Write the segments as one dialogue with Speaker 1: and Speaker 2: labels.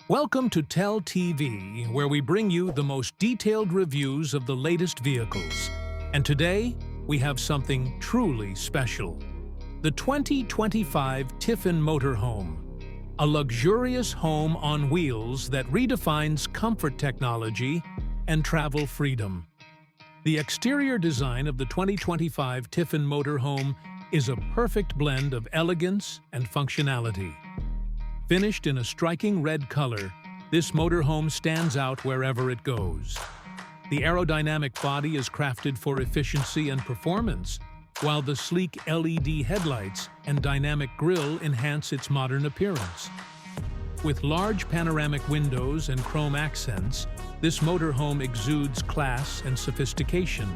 Speaker 1: Welcome to Tell TV, where we bring you the most detailed reviews of the latest vehicles. And today, we have something truly special. The 2025 Tiffin Motorhome, a luxurious home on wheels that redefines comfort technology and travel freedom. The exterior design of the 2025 Tiffin Motorhome is a perfect blend of elegance and functionality. Finished in a striking red color, this motorhome stands out wherever it goes. The aerodynamic body is crafted for efficiency and performance, while the sleek LED headlights and dynamic grille enhance its modern appearance. With large panoramic windows and chrome accents, this motorhome exudes class and sophistication.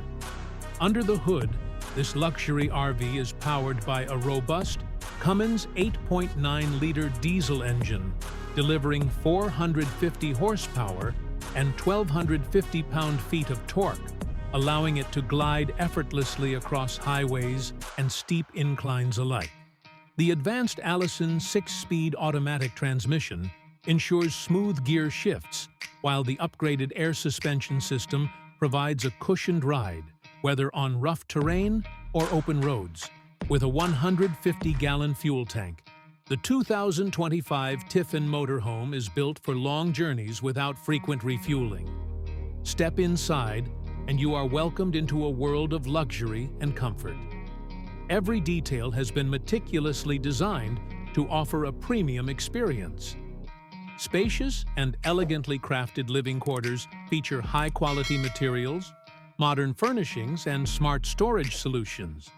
Speaker 1: Under the hood, this luxury RV is powered by a robust Cummins 8.9-liter diesel engine, delivering 450 horsepower and 1,250 pound-feet of torque, allowing it to glide effortlessly across highways and steep inclines alike. The advanced Allison 6-speed automatic transmission ensures smooth gear shifts, while the upgraded air suspension system provides a cushioned ride, whether on rough terrain or open roads. With a 150-gallon fuel tank, the 2025 Tiffin Motorhome is built for long journeys without frequent refueling. Step inside, and you are welcomed into a world of luxury and comfort. Every detail has been meticulously designed to offer a premium experience. Spacious and elegantly crafted living quarters feature high-quality materials, modern furnishings, and smart storage solutions.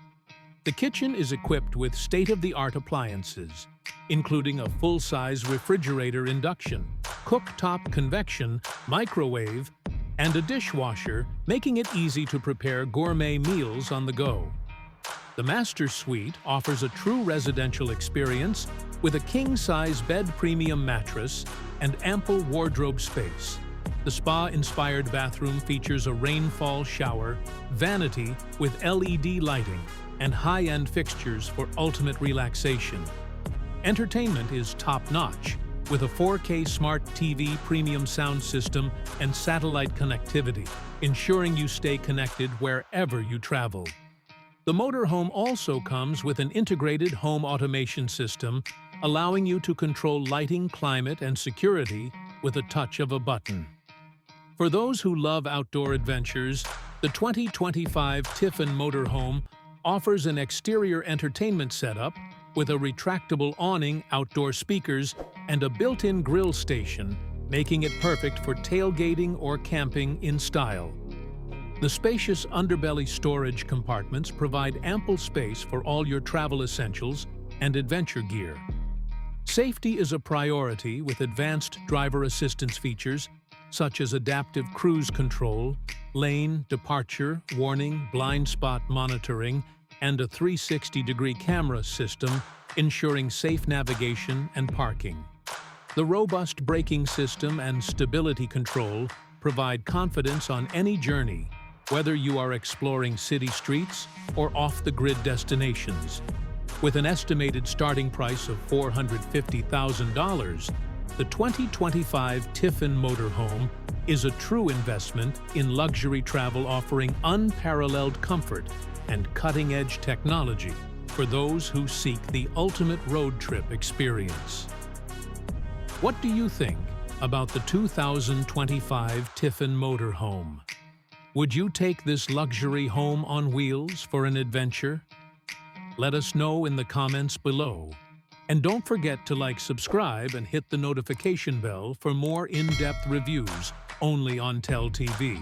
Speaker 1: The kitchen is equipped with state-of-the-art appliances, including a full-size refrigerator induction, cooktop convection, microwave, and a dishwasher, making it easy to prepare gourmet meals on the go. The master suite offers a true residential experience with a king-size bed premium mattress and ample wardrobe space. The spa-inspired bathroom features a rainfall shower, vanity with LED lighting, and high-end fixtures for ultimate relaxation. Entertainment is top-notch, with a 4K smart TV premium sound system and satellite connectivity, ensuring you stay connected wherever you travel. The motorhome also comes with an integrated home automation system, allowing you to control lighting, climate, and security with a touch of a button. For those who love outdoor adventures, the 2025 Tiffin Motorhome offers an exterior entertainment setup with a retractable awning, outdoor speakers, and a built-in grill station, making it perfect for tailgating or camping in style. The spacious underbelly storage compartments provide ample space for all your travel essentials and adventure gear. Safety is a priority with advanced driver assistance features such as adaptive cruise control, lane departure warning, blind spot monitoring, and a 360-degree camera system ensuring safe navigation and parking. The robust braking system and stability control provide confidence on any journey, whether you are exploring city streets or off-the-grid destinations. With an estimated starting price of $450,000, the 2025 Tiffin Motorhome is a true investment in luxury travel, offering unparalleled comfort and cutting-edge technology for those who seek the ultimate road trip experience. What do you think about the 2025 Tiffin Motorhome? Would you take this luxury home on wheels for an adventure? Let us know in the comments below. And don't forget to subscribe, and hit the notification bell for more in-depth reviews only on Tell TV.